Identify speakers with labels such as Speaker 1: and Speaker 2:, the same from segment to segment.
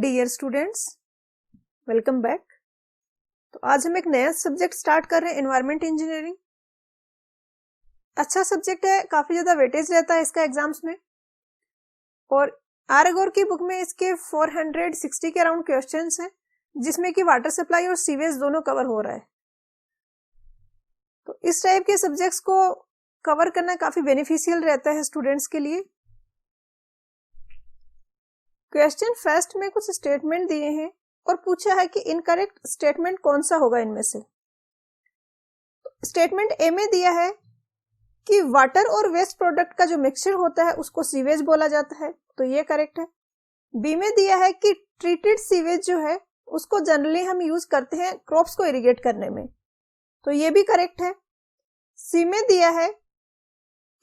Speaker 1: Dear students, welcome back. तो आज हम एक नया सब्जेक्ट स्टार्ट कर रहे हैं, एनवायरमेंट इंजीनियरिंग। अच्छा सब्जेक्ट है, काफी ज्यादा वेटेज रहता है इसका एग्जाम्स में। और आरगोर की बुक में इसके 460 के अराउंड क्वेश्चंस हैं, जिसमें कि वाटर सप्लाई और सीवेज दोनों कवर हो रहा है। तो इस टाइप के सब्जेक्ट्स को कवर करना काफी बेनिफिशियल रहता है स्टूडेंट्स के लिए। क्वेश्चन फर्स्ट में कुछ स्टेटमेंट दिए हैं और पूछा है कि इनकरेक्ट स्टेटमेंट कौन सा होगा इनमें से। स्टेटमेंट ए में दिया है कि वाटर और वेस्ट प्रोडक्ट का जो मिक्सचर होता है उसको सीवेज बोला जाता है, तो ये करेक्ट है। बी में दिया है कि ट्रीटेड सीवेज जो है उसको जनरली हम यूज करते हैं क्रॉप्स को इरिगेट करने में, तो ये भी करेक्ट है। सी में दिया है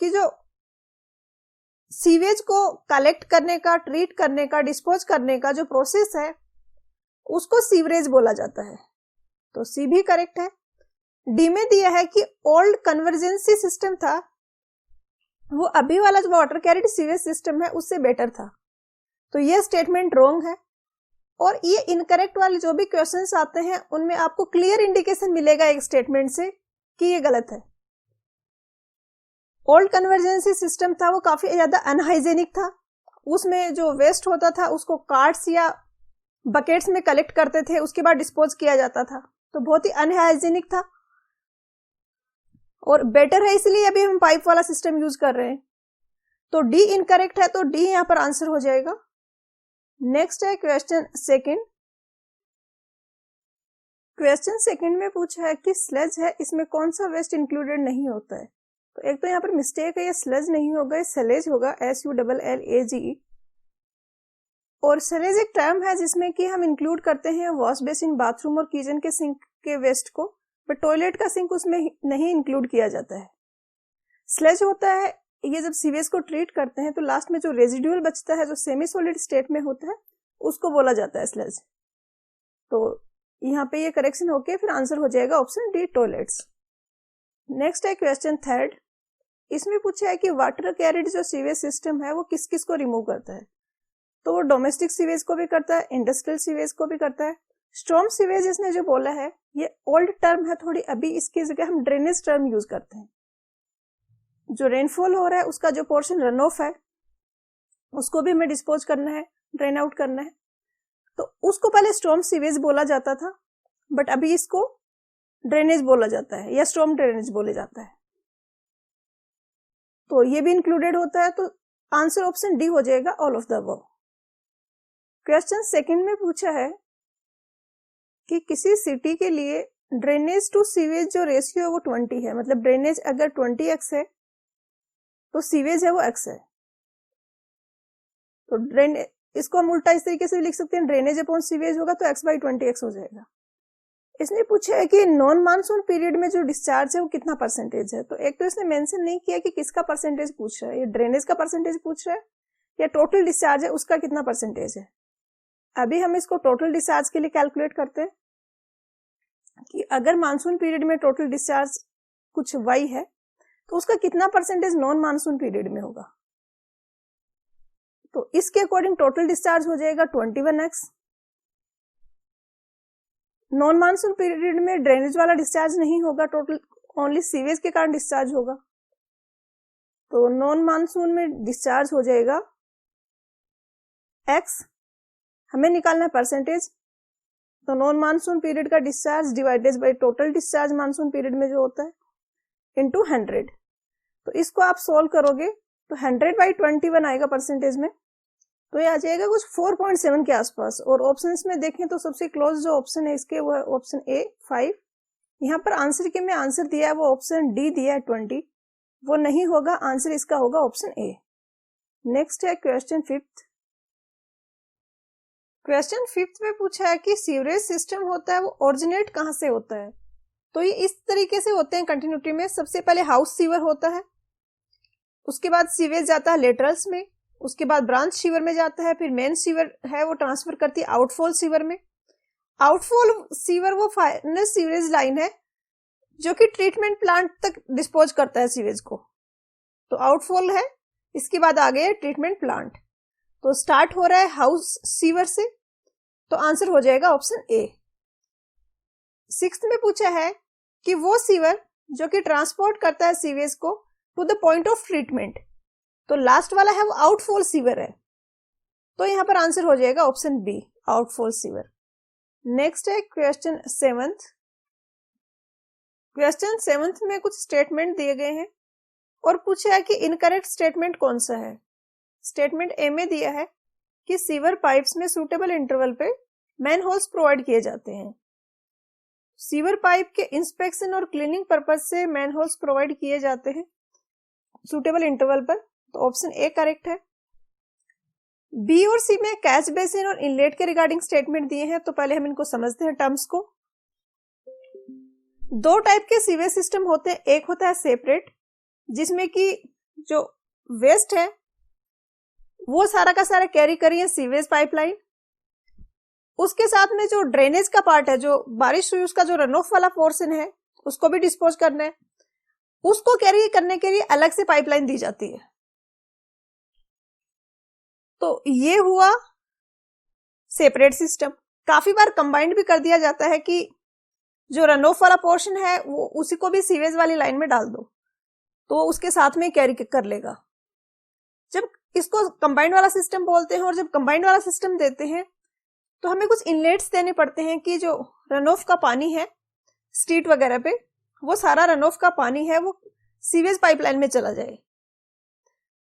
Speaker 1: कि जो सीवेज को कलेक्ट करने का, ट्रीट करने का, डिस्पोज करने का जो प्रोसेस है उसको सीवरेज बोला जाता है, तो सी भी करेक्ट है। डी में दिया है कि ओल्ड कन्वर्जेंसी सिस्टम था वो अभी वाला जो वाटर कैरिड सीवेज सिस्टम है उससे बेटर था, तो ये स्टेटमेंट रॉन्ग है। और ये इनकरेक्ट वाले जो भी क्वेश्चंस आते हैं उनमें आपको क्लियर इंडिकेशन मिलेगा एक स्टेटमेंट से कि ये गलत है। ओल्ड कन्वर्जेंसी सिस्टम था वो काफी ज्यादा अनहाइजेनिक था, उसमें जो वेस्ट होता था उसको कार्ट्स या बकेट्स में कलेक्ट करते थे, उसके बाद डिस्पोज किया जाता था, तो बहुत ही अनहाइजेनिक था। और बेटर है इसलिए अभी हम पाइप वाला सिस्टम यूज कर रहे हैं, तो डी इनकरेक्ट है, तो डी यहां पर आंसर हो जाएगा। नेक्स्ट है क्वेश्चन सेकंड। क्वेश्चन सेकंड में पूछा है कि स्लज है, इसमें कौन सा वेस्ट इंक्लूडेड नहीं होता है। तो एक तो यहाँ पर मिस्टेक है, ये स्लज नहीं होगा, ये सलेज होगा, SULLAGE। और सलेज एक टर्म है जिसमें कि हम इंक्लूड करते हैं वॉश बेसिन, बाथरूम और किचन के सिंक के वेस्ट को, बट टॉयलेट का सिंक उसमें नहीं इंक्लूड किया जाता है। स्लज होता है, ये जब सीवेज को ट्रीट करते हैं तो लास्ट में जो रेजिडुअल बचता है, जो सेमी सॉलिड स्टेट में होता है, उसको बोला जाता है स्लज। तो यहाँ पे ये करेक्शन होके फिर आंसर हो जाएगा ऑप्शन डी, टॉयलेट्स। नेक्स्ट है क्वेश्चन थर्ड। इसमें पूछा है कि वाटर कैरिड जो सीवेज सिस्टम है वो किस किस को रिमूव करता है। तो वो डोमेस्टिक सीवेज को भी करता है, इंडस्ट्रियल सीवेज को भी करता है। स्टॉर्म सीवेज इसने जो बोला है ये ओल्ड टर्म है थोड़ी, अभी इसकी जगह हम ड्रेनेज टर्म यूज करते हैं। जो रेनफॉल हो रहा है उसका जो पोर्शन रन ऑफ है उसको भी हमें डिस्पोज करना है, ड्रेन आउट करना है, तो उसको पहले स्टॉर्म सीवेज बोला जाता था, बट अभी इसको ड्रेनेज बोला जाता है या स्टॉर्म ड्रेनेज बोले जाता है, तो ये भी इंक्लूडेड होता है, तो आंसर ऑप्शन डी हो जाएगा, all of the above. Question second में पूछा है कि किसी सिटी के लिए ड्रेनेज टू सीवेज जो रेशियो है वो 20 है, मतलब ड्रेनेज अगर 20x है तो सीवेज है वो x है। तो इसको हम उल्टा इस तरीके से लिख सकते हैं, ड्रेनेज अपॉन सीवेज होगा तो x/20x हो जाएगा। इसने पूछा है कि नॉन मानसून पीरियड में जो डिस्चार्ज है वो कितना परसेंटेज है। तो एक तो इसने मेंशन नहीं किया कि किसका परसेंटेज पूछ रहा है, ये ड्रेनेज का परसेंटेज पूछ रहा है या टोटल डिस्चार्ज है उसका कितना परसेंटेज है। अभी हम इसको टोटल डिस्चार्ज के लिए कैलकुलेट करते हैं कि अगर मानसून पीरियड में टोटल डिस्चार्ज कुछ y है तो उसका कितना परसेंटेज नॉन मानसून पीरियड में होगा। तो इसके अकॉर्डिंग टोटल डिस्चार्ज हो जाएगा 21x। नॉन मानसून पीरियड में ड्रेनेज वाला डिस्चार्ज नहीं होगा, टोटल ओनली सीवेज के कारण डिस्चार्ज होगा, तो नॉन मानसून में डिस्चार्ज हो जाएगा x। हमें निकालना है परसेंटेज, तो नॉन मानसून पीरियड का discharge divided by total discharge monsoon period में जो होता है इनटू 100। तो इसको आप सोल्व करोगे तो 100/21 आएगा परसेंटेज में, तो ये आ जाएगा कुछ 4.7 के आसपास। और ऑप्शंस में देखें तो सबसे क्लोज जो ऑप्शन है इसके वो है ऑप्शन ए 5। यहाँ पर आंसर के में आंसर दिया है वो ऑप्शन डी दिया है 20, वो नहीं होगा, आंसर इसका होगा ऑप्शन ए। नेक्स्ट है क्वेश्चन फिफ्थ। क्वेश्चन फिफ्थ में पूछा है कि सीवरेज सिस्टम होता है वो ओरिजिनेट कहाँ से होता है। तो ये इस तरीके से होते हैं कंटिन्यूटी में। सबसे पहले हाउस सीवर होता है, उसके बाद सीवेज जाता है लेटरल्स में, उसके बाद ब्रांच सीवर में जाता है, फिर मेन सीवर है वो ट्रांसफर करती है आउटफॉल सीवर में। आउटफॉल सीवर वो फाइनल सीवरेज लाइन है जो कि ट्रीटमेंट प्लांट तक डिस्पोज करता है सीवेज को, तो आउटफॉल है, इसके बाद आ गया ट्रीटमेंट प्लांट। तो स्टार्ट हो रहा है हाउस सीवर से, तो आंसर हो जाएगा ऑप्शन ए। 6th में पूछा है कि वो सीवर जो कि ट्रांसपोर्ट करता है सीवेज को to the point of treatment, तो लास्ट वाला है वो आउटफॉल सीवर है, तो यहां पर आंसर हो जाएगा option B, outfall sewer. Next है क्वेश्चन 7th। क्वेश्चन 7th में कुछ स्टेटमेंट दिए गए हैं और पूछा है कि इनकरेक्ट स्टेटमेंट कौन सा है। स्टेटमेंट ए में दिया है कि सीवर पाइप्स में सूटेबल इंटरवल पे मैनहोल्स प्रोवाइड किए जाते हैं। सीवर पाइप के इंस्पेक्शन और क्लीनिंग पर्पज से मैनहोल्स प्रोवाइड किए जाते हैं सूटेबल इंटरवल पर, तो ऑप्शन ए करेक्ट है। बी और सी में कैच बेसिन और इनलेट के रिगार्डिंग स्टेटमेंट दिए हैं, तो पहले हम इनको समझते हैं टर्म्स को। दो टाइप के सीवेज सिस्टम होते हैं, एक होता है सेपरेट जिसमें कि जो वेस्ट है वो सारा का सारा कैरी करिए सीवेज पाइपलाइन, उसके साथ में जो ड्रेनेज का पार्ट है, जो बारिश हुई उसका जो रन ऑफ वाला पोर्शन है उसको भी डिस्पोज करना है, उसको कैरी करने के लिए अलग से पाइपलाइन दी जाती है। तो ये हुआ सेपरेट सिस्टम। काफी बार कंबाइंड भी कर दिया जाता है कि जो रन ऑफ वाला पोर्शन है वो उसी को भी सीवेज वाली लाइन में डाल दो, तो उसके साथ में कैरी कर लेगा। जब इसको कंबाइंड वाला सिस्टम बोलते हैं, और जब कंबाइंड वाला सिस्टम देते हैं तो हमें कुछ इनलेट्स देने पड़ते हैं कि जो रन ऑफ का पानी है स्ट्रीट वगैरह पे, वो सारा रन ऑफ का पानी है वो सीवेज पाइपलाइन में चला जाए।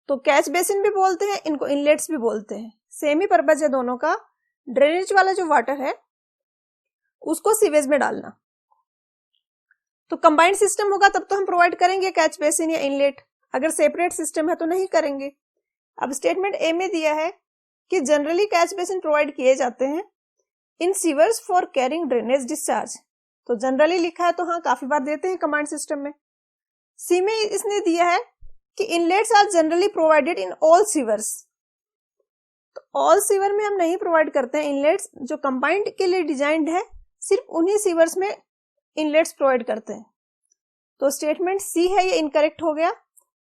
Speaker 1: तो कैच बेसिन भी बोलते हैं, इनको इनलेट्स भी बोलते हैं, सेम ही पर्पज है दोनों का। ड्रेनेज वाला जो वाटर है उसको सीवेज में डालना। तो कंबाइंड सिस्टम होगा तब तो हम प्रोवाइड करेंगे कैच बेसिन या इनलेट, अगर सेपरेट सिस्टम है तो नहीं करेंगे। अब स्टेटमेंट ए में दिया है कि जनरली कैच बेसिन प्रोवाइड किए जाते हैं इन sewers for carrying drainage discharge, तो जनरली लिखा है तो हाँ काफी बार देते हैं कंबाइंड सिस्टम में। सी में इसने दिया है कि inlets are generally provided in all sewers, तो ऑल सीवर में हम नहीं प्रोवाइड करते हैं इनलेट्स, जो कंबाइंड के लिए डिजाइंड है सिर्फ उन्हीं सीवर्स में इनलेट्स प्रोवाइड करते हैं। तो स्टेटमेंट सी है ये इनकरेक्ट हो गया,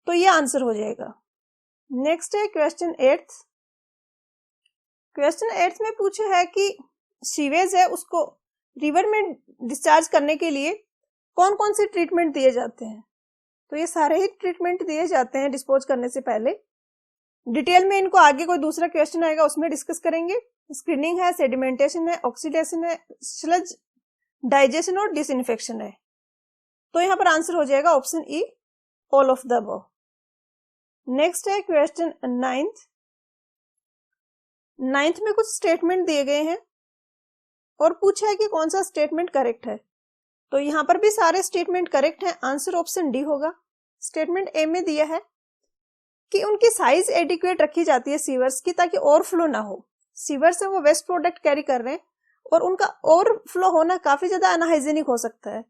Speaker 1: तो ये आंसर हो जाएगा। नेक्स्ट है क्वेश्चन 8th। क्वेश्चन 8th में पूछा है कि सीवेज है उसको रिवर में डिस्चार्ज करने के लिए कौन कौन से ट्रीटमेंट दिए जाते हैं, तो ये सारे ही ट्रीटमेंट दिए जाते हैं डिस्पोज करने से पहले। डिटेल में इनको आगे कोई दूसरा क्वेश्चन आएगा उसमें डिस्कस करेंगे। स्क्रीनिंग है, सेडिमेंटेशन है, ऑक्सीडेशन है, स्लज डाइजेशन और डिसइंफेक्शन है, तो यहाँ पर आंसर हो जाएगा option E, all of the above. Next है क्वेश्चन 9th। 9th में कुछ स्टेटमेंट दिए गए हैं और पूछा है कि कौन सा स्टेटमेंट करेक्ट है, तो यहाँ पर भी सारे स्टेटमेंट करेक्ट हैं, आंसर ऑप्शन डी होगा। स्टेटमेंट ए में दिया है कि उनकी साइज एडिक्वेट रखी जाती है सीवर्स की ताकि ओवरफ्लो ना हो। सीवर्स है वो वेस्ट प्रोडक्ट कैरी कर रहे हैं और उनका ओवरफ्लो होना काफी ज्यादा अनहाइजीनिक हो सकता है,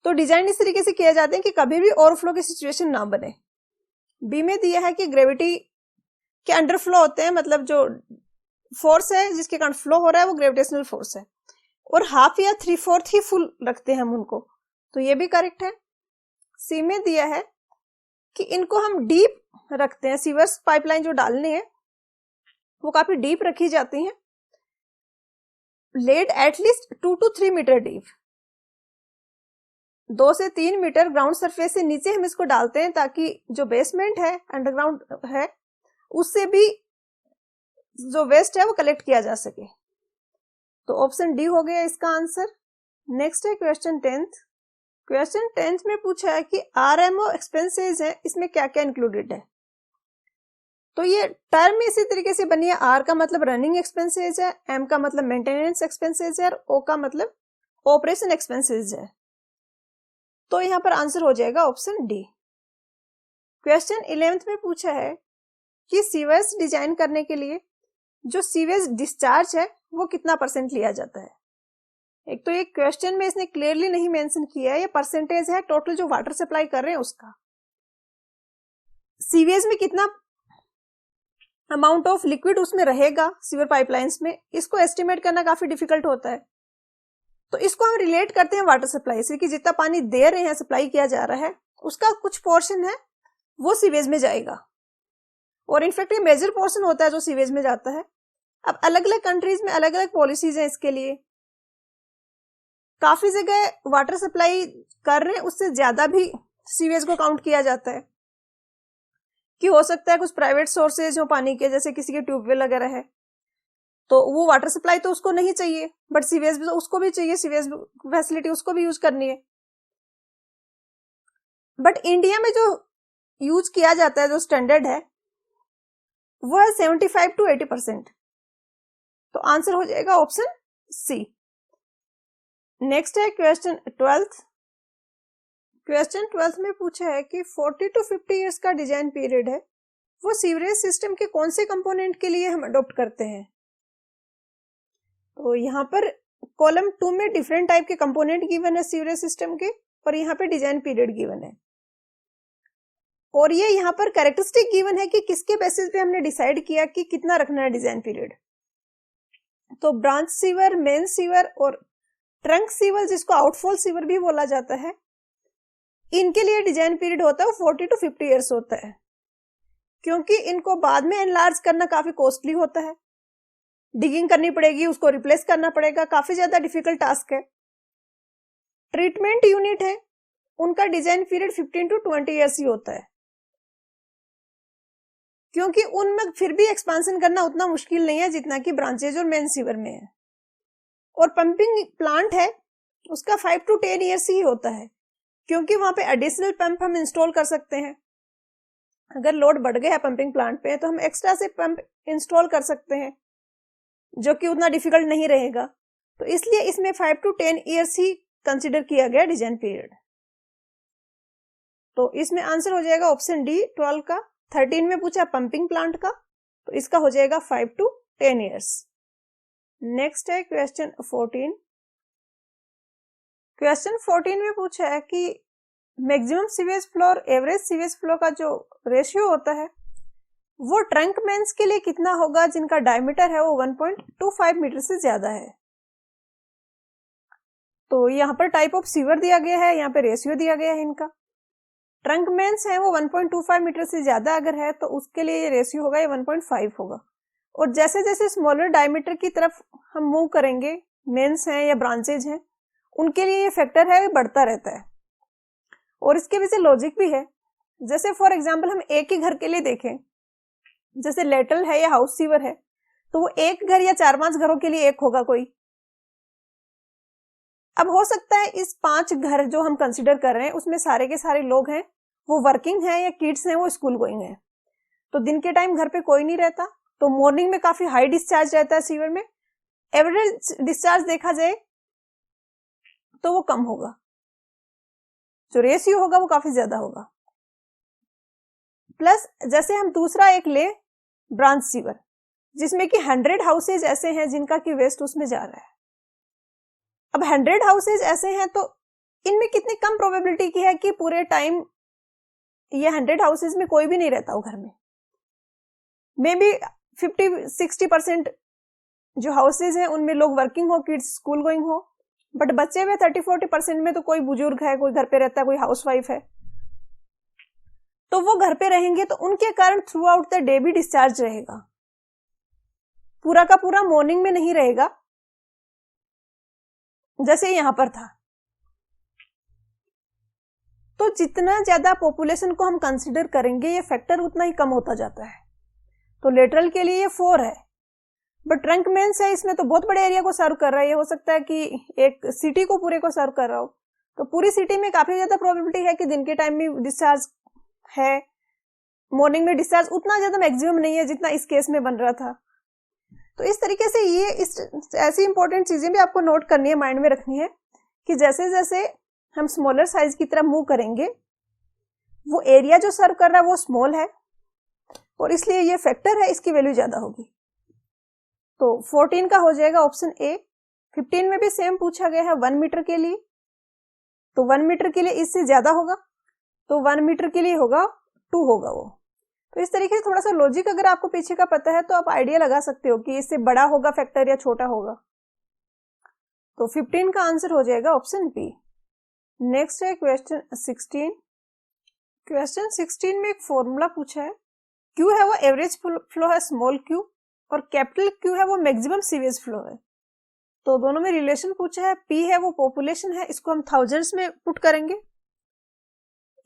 Speaker 1: तो डिजाइन इस तरीके से किए जाते हैं कि कभी भी ओवरफ्लो की सिचुएशन ना बने। बी में दिया है कि ग्रेविटी के अंडर फ्लो होते हैं, मतलब जो फोर्स है जिसके कारण फ्लो हो रहा है वो ग्रेविटेशनल फोर्स है, और हाफ या 3/4 ही फुल रखते हैं हम उनको, तो ये भी करेक्ट है। सी में दिया है कि इनको हम डीप रखते हैं, सीवर्स पाइपलाइन जो डालने हैं वो काफी डीप रखी जाती हैं, laid at least 2 to 3 metre deep, 2 से 3 मीटर ग्राउंड सरफेस से नीचे हम इसको डालते हैं ताकि जो बेसमेंट है अंडरग्राउंड है उससे भी जो वेस्ट है वो कलेक्ट किया जा सके, तो ऑप्शन डी हो गया इसका आंसर। नेक्स्ट है क्वेश्चन 10th। क्वेश्चन 10th में पूछा है कि आरएमओ एक्सपेंसेस है, इसमें क्या क्या इंक्लूडेड है, तो ये टर्म इसी तरीके से बनी है। आर का मतलब रनिंग एक्सपेंसेस है, एम का मतलब मेंटेनेंस एक्सपेंसेस है, और ओ का मतलब ऑपरेशन एक्सपेंसेस है, तो यहाँ पर आंसर हो जाएगा ऑप्शन डी। क्वेश्चन 11th में पूछा है कि सीवेज डिजाइन करने के लिए जो सीवेज डिस्चार्ज है वो कितना % लिया जाता है। एक तो ये क्वेश्चन में इसने क्लियरली नहीं मेंशन किया है, ये परसेंटेज है टोटल जो वाटर सप्लाई कर रहे हैं उसका। सीवेज में कितना अमाउंट ऑफ लिक्विड उसमें रहेगा सीवर पाइपलाइंस में, इसको एस्टिमेट करना काफी डिफिकल्ट होता है, तो इसको हम रिलेट करते हैं वाटर सप्लाई से कि जितना पानी दे रहे हैं, सप्लाई किया जा रहा है, उसका कुछ पोर्शन है वो सीवेज में जाएगा, और इनफैक्ट ये मेजर पोर्शन होता है जो सीवेज में जाता है। अब अलग अलग कंट्रीज में अलग अलग पॉलिसीज हैं इसके लिए। काफी जगह वाटर सप्लाई कर रहे हैं, उससे ज्यादा भी सीवेज को काउंट किया जाता है कि हो सकता है कुछ प्राइवेट सोर्सेज हो पानी के, जैसे किसी के ट्यूबवेल वगैरह है, तो वो वाटर सप्लाई तो उसको नहीं चाहिए, बट सीवेज भी तो उसको भी चाहिए, सीवेज फैसिलिटी उसको भी यूज करनी है। बट इंडिया में जो यूज किया जाता है, जो स्टैंडर्ड है, वो है 75 to 80%। तो आंसर हो जाएगा ऑप्शन सी। नेक्स्ट है क्वेश्चन 12th। क्वेश्चन 12th में पूछा है कि 40 to 50 इयर्स का डिजाइन पीरियड है, वो सीवरेज सिस्टम के कौन से कंपोनेंट के लिए हम अडॉप्ट करते हैं। तो यहाँ पर कॉलम 2 में डिफरेंट टाइप के कंपोनेंट गिवन है सीवरेज सिस्टम के, और यहाँ पे डिजाइन पीरियड गिवन है, और ये यहाँ पर कैरेक्टरिस्टिक गिवन है कि किसके बेसिस पे हमने डिसाइड किया कि कितना रखना है डिजाइन पीरियड। तो ब्रांच सीवर, मेन सीवर और ट्रंक सीवर, जिसको आउटफॉल सीवर भी बोला जाता है, इनके लिए डिजाइन पीरियड होता है 40 to 50 इयर्स होता है, क्योंकि इनको बाद में एनलार्ज करना काफी कॉस्टली होता है, डिगिंग करनी पड़ेगी, उसको रिप्लेस करना पड़ेगा, काफी ज्यादा डिफिकल्ट टास्क है। ट्रीटमेंट यूनिट है, उनका डिजाइन पीरियड 15 to 20 इयर्स ही होता है, क्योंकि उनमें फिर भी एक्सपांशन करना उतना मुश्किल नहीं है जितना कि ब्रांचेज और मेन सीवर में है। और पंपिंग प्लांट है, उसका 5 to 10 इयर्स ही होता है, क्योंकि वहां पे एडिशनल पंप हम इंस्टॉल कर सकते हैं। अगर लोड बढ़ गया है पंपिंग प्लांट पे, तो हम एक्स्ट्रा से पंप इंस्टॉल कर सकते हैं, जो कि उतना डिफिकल्ट नहीं रहेगा। तो इसलिए इसमें 5 to 10 इयर्स ही कंसिडर किया गया डिजाइन पीरियड। तो इसमें आंसर हो जाएगा ऑप्शन डी 12 का। 13 में पूछा पंपिंग प्लांट का, तो इसका हो जाएगा 5 to 10 इयर्स। नेक्स्ट है क्वेश्चन 14। क्वेश्चन 14 में पूछा है कि मैक्सिमम सीवेज फ्लो और एवरेज सीवेज फ्लो का जो रेशियो होता है, वो ट्रंक मेंस के लिए कितना होगा जिनका डायमीटर है वो 1.25 मीटर से ज्यादा है। तो यहाँ पर टाइप ऑफ सीवर दिया गया है, यहाँ पे रेशियो दिया गया है इनका। ट्रंक मेंस है वो 1.25 मीटर से ज्यादा अगर है, तो उसके लिए ये रेशियो होगा, ये 1.5 होगा। और जैसे जैसे स्मॉलर डायमीटर की तरफ हम मूव करेंगे, मेंस हैं या ब्रांचेज हैं, उनके लिए ये फैक्टर है, बढ़ता रहता है। और इसके पीछे लॉजिक भी है। जैसे फॉर एग्जांपल हम एक ही घर के लिए देखें, जैसे लेटरल है या हाउस सीवर है, तो वो एक घर या 4-5 घरों के लिए एक होगा कोई। अब हो सकता है इस 5 घर जो हम कंसिडर कर रहे हैं, उसमें सारे के सारे लोग हैं वो वर्किंग हैं या किड्स हैं वो स्कूल गोइंग हैं, तो दिन के टाइम घर पे कोई नहीं रहता, तो मॉर्निंग में काफी हाई डिस्चार्ज रहता है सीवर में। एवरेज डिस्चार्ज देखा जाए तो वो कम होगा, जो रेशियो होगा वो काफी ज्यादा होगा। प्लस जैसे हम दूसरा एक ले ब्रांच सीवर, जिसमें कि 100 हाउसेज ऐसे हैं जिनका कि वेस्ट उसमें जा रहा है। अब 100 हाउसेज ऐसे हैं, तो इनमें कितनी कम प्रोबेबिलिटी की है कि पूरे टाइम ये 100 हाउसेज में कोई भी नहीं रहता हो घर में। मे बी 50-60% जो हाउसेज हैं उनमें लोग वर्किंग हो, किड्स स्कूल गोइंग हो, बट बच्चे में 30-40% में तो कोई बुजुर्ग है, कोई घर पे रहता है, कोई हाउसवाइफ है, तो वो घर पे रहेंगे, तो उनके कारण थ्रू आउट द डे भी डिस्चार्ज रहेगा, पूरा का पूरा मॉर्निंग में नहीं रहेगा जैसे यहां पर था। तो जितना ज्यादा पॉपुलेशन को हम कंसिडर करेंगे, ये फैक्टर उतना ही कम होता जाता है। तो लेटरल के लिए ये 4 है, बट ट्रंक मेंस है, इसमें तो बहुत बड़े एरिया को सर्व कर रहा है। ये हो सकता है कि एक सिटी को पूरे को सर्व कर रहा हो, तो पूरी सिटी में काफी ज्यादा प्रोबेबिलिटी है कि दिन के टाइम में डिस्चार्ज है, मॉर्निंग में डिस्चार्ज उतना ज्यादा मैक्सिमम नहीं है जितना इस केस में बन रहा था। तो इस तरीके से ये ऐसी इंपॉर्टेंट चीजें भी आपको नोट करनी है, माइंड में रखनी है कि जैसे जैसे हम स्मॉलर साइज की तरफ मूव करेंगे, वो एरिया जो सर्व कर रहा है वो स्मॉल है, और इसलिए ये फैक्टर है, इसकी वैल्यू ज्यादा होगी। तो 14 का हो जाएगा ऑप्शन ए। 15 में भी सेम पूछा गया है 1 मीटर के लिए, तो 1 मीटर के लिए इससे ज्यादा होगा, तो 1 मीटर के लिए होगा 2 होगा वो। तो इस तरीके से थोड़ा सा लॉजिक अगर आपको पीछे का पता है तो आप आइडिया लगा सकते हो कि इससे बड़ा होगा फैक्टर या छोटा होगा। तो 15 का आंसर हो जाएगा ऑप्शन बी। नेक्स्ट है क्वेश्चन 16। क्वेश्चन 16 में एक फॉर्मूला पूछा है, क्यू है वो एवरेज फ्लो है स्मॉल क्यू, और कैपिटल क्यू है वो मैक्सिमम सीवेज फ्लो है। तो दोनों में रिलेशन पूछा है, पी है वो पॉपुलेशन है, इसको हम थाउजेंड्स में पुट करेंगे।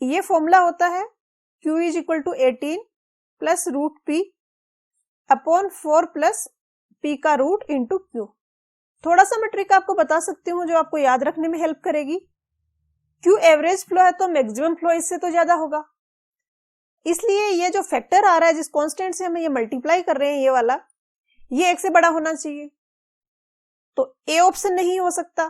Speaker 1: ये फॉर्मूला होता है Q is equal to 18 plus root P upon 4 plus P का रूट इंटू क्यू। थोड़ा सा मैं ट्रिक आपको बता सकती हूँ जो आपको याद रखने में हेल्प करेगी। क्यू एवरेज फ्लो है तो मैक्सिमम फ्लो इससे तो ज्यादा होगा, इसलिए ये जो फैक्टर आ रहा है जिस कांस्टेंट से हम ये मल्टीप्लाई कर रहे हैं ये वाला, ये 1 से बड़ा होना चाहिए। तो ए ऑप्शन नहीं हो सकता।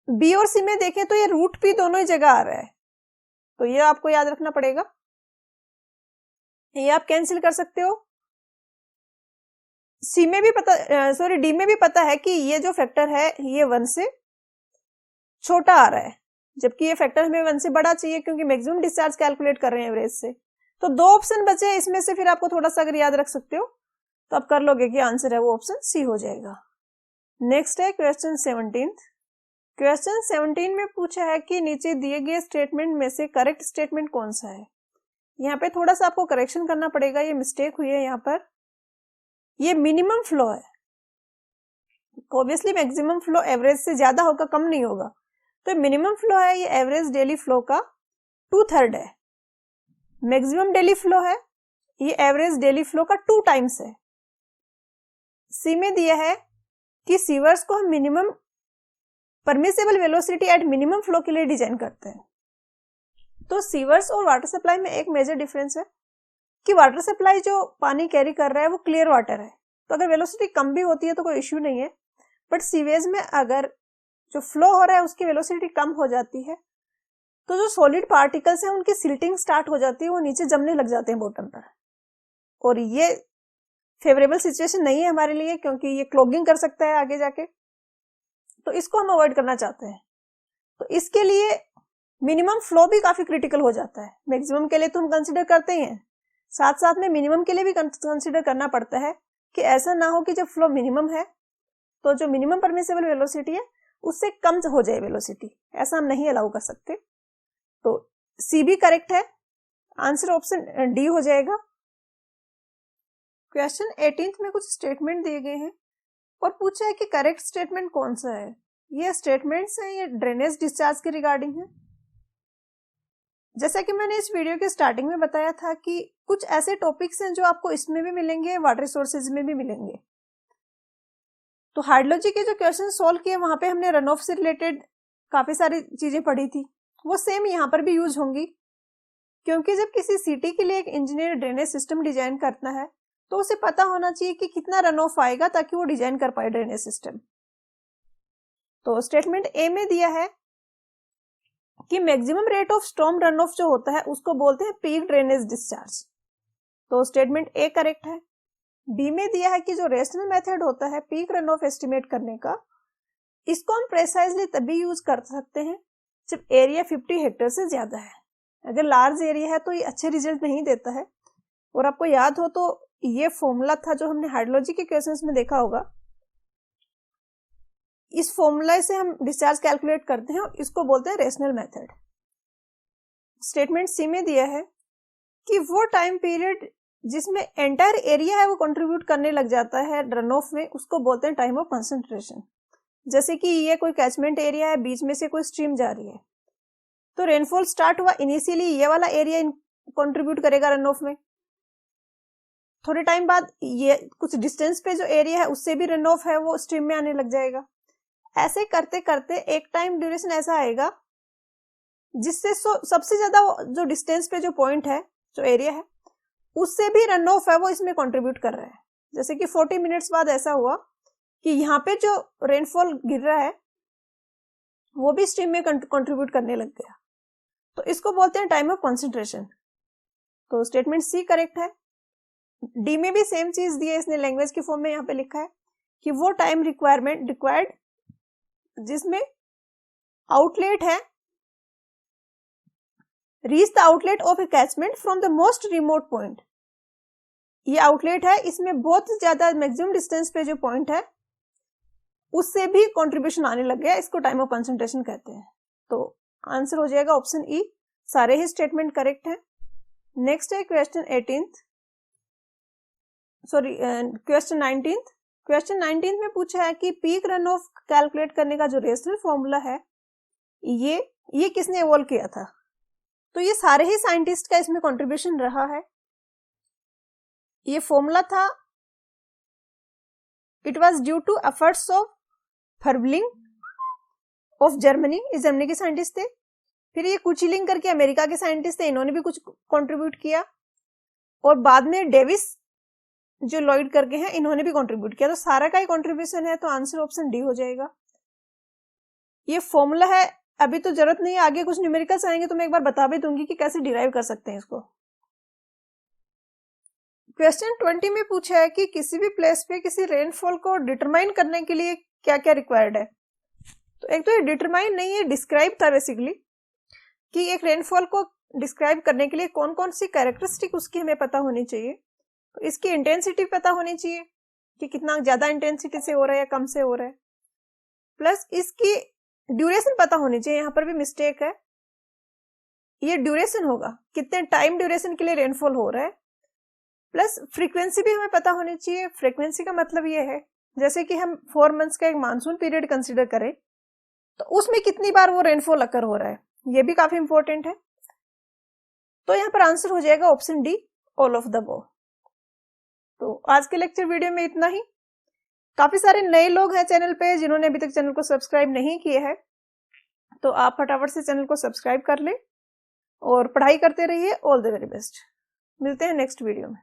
Speaker 1: बी और सी में देखें तो ये रूट पी दोनों ही जगह आ रहा है, तो ये आपको याद रखना पड़ेगा। ये आप कैंसिल कर सकते हो। सी में भी पता, सॉरी डी में भी पता है कि ये जो फैक्टर है ये 1 से छोटा आ रहा है, जबकि ये फैक्टर हमें 1 से बड़ा चाहिए क्योंकि मैक्सिमम डिस्चार्ज कैलकुलेट कर रहे हैं एवरेज से। तो 2 ऑप्शन बचे हैं, इसमें से फिर आपको थोड़ा सा अगर याद रख सकते हो तो आप कर लोगे कि आंसर है वो ऑप्शन सी हो जाएगा। नेक्स्ट है क्वेश्चन 17। क्वेश्चन 17 में पूछा है कि नीचे दिए गए स्टेटमेंट में से करेक्ट स्टेटमेंट कौन सा है। यहाँ पे थोड़ा सा आपको करेक्शन करना पड़ेगा, ये मिस्टेक हुई है यहाँ पर। ये मिनिमम फ्लो है, ऑब्वियसली मैक्सिमम फ्लो एवरेज से ज्यादा होगा, कम नहीं होगा। तो मिनिमम फ्लो है, ये एवरेज डेली फ्लो का 2/3 है। मैक्सिमम डेली फ्लो है, ये एवरेज डेली फ्लो का 2 टाइम्स है। सी में दिया है कि सीवर्स को हम minimum permissible velocity at minimum flow के लिए डिजाइन करते हैं। तो सीवर्स और वाटर सप्लाई में एक मेजर डिफरेंस है कि वाटर सप्लाई जो पानी कैरी कर रहा है वो क्लियर वाटर है, तो अगर वेलोसिटी कम भी होती है तो कोई इश्यू नहीं है। बट सीवेज में अगर जो फ्लो हो रहा है उसकी वेलोसिटी कम हो जाती है तो जो सॉलिड पार्टिकल्स हैं उनकी सिल्टिंग स्टार्ट हो जाती है, वो नीचे जमने लग जाते हैं बॉटम पर। और ये फेवरेबल सिचुएशन नहीं है हमारे लिए क्योंकि ये क्लॉगिंग कर सकता है आगे जाके, तो इसको हम अवॉइड करना चाहते हैं। तो इसके लिए मिनिमम फ्लो भी काफी क्रिटिकल हो जाता है। मैक्सिमम के लिए तो हम कंसिडर करते ही हैं, साथ साथ में मिनिमम के लिए भी कंसिडर करना पड़ता है कि ऐसा ना हो कि जब फ्लो मिनिमम है तो जो मिनिमम परमिसेबल वेलोसिटी है उससे कम हो जाए वेलोसिटी, ऐसा हम नहीं अलाउ कर सकते। तो सी भी करेक्ट है, आंसर ऑप्शन डी हो जाएगा। क्वेश्चन 18 में कुछ स्टेटमेंट दिए गए हैं और पूछा है कि करेक्ट स्टेटमेंट कौन सा है। ये स्टेटमेंट्स हैं, ये ड्रेनेज डिस्चार्ज के रिगार्डिंग है। जैसा कि मैंने इस वीडियो के स्टार्टिंग में बताया था कि कुछ ऐसे टॉपिक्स हैं जो आपको इसमें भी मिलेंगे, वाटर रिसोर्सेज में भी मिलेंगे। तो हाइड्रोलॉजी के जो क्वेश्चन सॉल्व किए वहां पे हमने रन ऑफ से रिलेटेड काफी सारी चीजें पढ़ी थी, वो सेम यहाँ पर भी यूज होंगी। क्योंकि जब किसी सिटी के लिए एक इंजीनियर ड्रेनेज सिस्टम डिजाइन करता है तो उसे पता होना चाहिए कि कितना रन ऑफ आएगा ताकि वो डिजाइन कर पाए ड्रेनेज सिस्टम। तो स्टेटमेंट ए में दिया है कि maximum rate of storm run of जो होता है उसको बोलते हैं पीक ड्रेनेज डिस्चार्ज। तो स्टेटमेंट ए करेक्ट है। बी में दिया है कि जो रेशनल मेथड होता है पीक रन ऑफ एस्टिमेट करने का, इसको हम प्रेसाइजली तभी यूज कर सकते हैं जब एरिया 50 हेक्टेयर से ज्यादा है। अगर लार्ज एरिया है तो ये अच्छे रिजल्ट नहीं देता है। और आपको याद हो तो ये फॉर्मूला था जो हमने हाइड्रोलॉजी के क्वेश्चंस में देखा होगा, इस फॉर्मूला से हम डिस्चार्ज कैलकुलेट करते हैं और इसको बोलते हैं रेशनल मेथड। स्टेटमेंट सी में दिया है कि वो टाइम पीरियड जिसमें एंटायर एरिया है वो कंट्रीब्यूट करने लग जाता है रन ऑफ में, उसको बोलते हैं टाइम ऑफ कंसंट्रेशन। जैसे कि ये कोई कैचमेंट एरिया है, बीच में से कोई स्ट्रीम जा रही है, तो रेनफॉल स्टार्ट हुआ, इनिशियली ये वाला एरिया कंट्रीब्यूट करेगा रन ऑफ में। थोड़े टाइम बाद ये कुछ डिस्टेंस पे जो एरिया है उससे भी रन ऑफ है वो स्ट्रीम में आने लग जाएगा। ऐसे करते करते एक टाइम ड्यूरेशन ऐसा आएगा जिससे सबसे ज्यादा जो डिस्टेंस पे जो पॉइंट है, जो एरिया है, उससे भी रन ऑफ है वो इसमें कंट्रीब्यूट कर रहा है। जैसे कि 40 मिनट्स बाद ऐसा हुआ कि यहाँ पे जो रेनफॉल गिर रहा है वो भी स्ट्रीम में कंट्रीब्यूट करने लग गया, तो इसको बोलते हैं टाइम ऑफ कंसंट्रेशन। तो स्टेटमेंट सी करेक्ट है। डी में भी सेम चीज दी है, इसने लैंग्वेज की फॉर्म में यहाँ पे लिखा है कि वो टाइम रिक्वायर्ड जिसमें आउटलेट है reach the outlet of A catchment from the most remote point. ये आउटलेट है, इसमें बहुत ज्यादा मैक्सिमम डिस्टेंस पे जो पॉइंट है उससे भी कंट्रीब्यूशन आने लग गया, इसको टाइम ऑफ कंसंट्रेशन कहते हैं। तो आंसर हो जाएगा ऑप्शन ई, सारे ही स्टेटमेंट करेक्ट हैं। नेक्स्ट है क्वेश्चन 18। सॉरी क्वेश्चन 19 में पूछा है कि पीक रन ऑफ कैलकुलेट करने का जो रेशनल फॉर्मूला है ये किसने इवॉल्व किया था? तो ये सारे ही साइंटिस्ट का इसमें कंट्रीब्यूशन रहा है। ये फॉर्मूला था, it was due to efforts of फर्बलिंग ऑफ जर्मनी, इस जर्मनी के साइंटिस्ट थे। फिर ये कुचिलिंग करके अमेरिका के साइंटिस्ट थे, इन्होंने भी कुछ कंट्रीब्यूट किया। और बाद में डेविस जो लॉयड करके हैं, इन्होंने भी कंट्रीब्यूट किया। तो सारा का ही कंट्रीब्यूशन है, तो आंसर ऑप्शन डी हो जाएगा। ये फॉर्मूला है, अभी तो जरूरत नहीं है, आगे कुछ न्यूमेरिकल्स आएंगे तो मैं एक बार बता भी दूंगी कि कैसे डिराइव कर सकते हैं इसको। क्वेश्चन 20 में पूछा है कि किसी भी प्लेस पे किसी रेनफॉल को डिटरमाइन करने के लिए क्या क्या रिक्वायर्ड है। तो एक तो ये डिटरमाइन नहीं है, डिस्क्राइब था बेसिकली, कि एक रेनफॉल को डिस्क्राइब करने के लिए कौन कौन सी कैरेक्टरिस्टिक उसकी हमें पता होनी चाहिए। तो इसकी इंटेंसिटी पता होनी चाहिए कि कितना ज्यादा इंटेंसिटी से हो रहा है या कम से हो रहा है, प्लस इसकी ड्यूरेशन पता होनी चाहिए। यहाँ पर भी मिस्टेक है, ये ड्यूरेशन होगा, कितने टाइम ड्यूरेशन के लिए रेनफॉल हो रहा है, प्लस फ्रीक्वेंसी भी हमें पता होनी चाहिए। फ्रीक्वेंसी का मतलब ये है, जैसे कि हम 4 मंथ्स का एक मानसून पीरियड कंसिडर करें तो उसमें कितनी बार वो रेनफॉल अकर हो रहा है, ये भी काफी इंपॉर्टेंट है। तो यहाँ पर आंसर हो जाएगा option D, all of the above. तो आज के लेक्चर वीडियो में इतना ही। काफी सारे नए लोग हैं चैनल पे जिन्होंने अभी तक चैनल को सब्सक्राइब नहीं किया है, तो आप फटाफट से चैनल को सब्सक्राइब कर ले और पढ़ाई करते रहिए। ऑल द वेरी बेस्ट, मिलते हैं नेक्स्ट वीडियो में।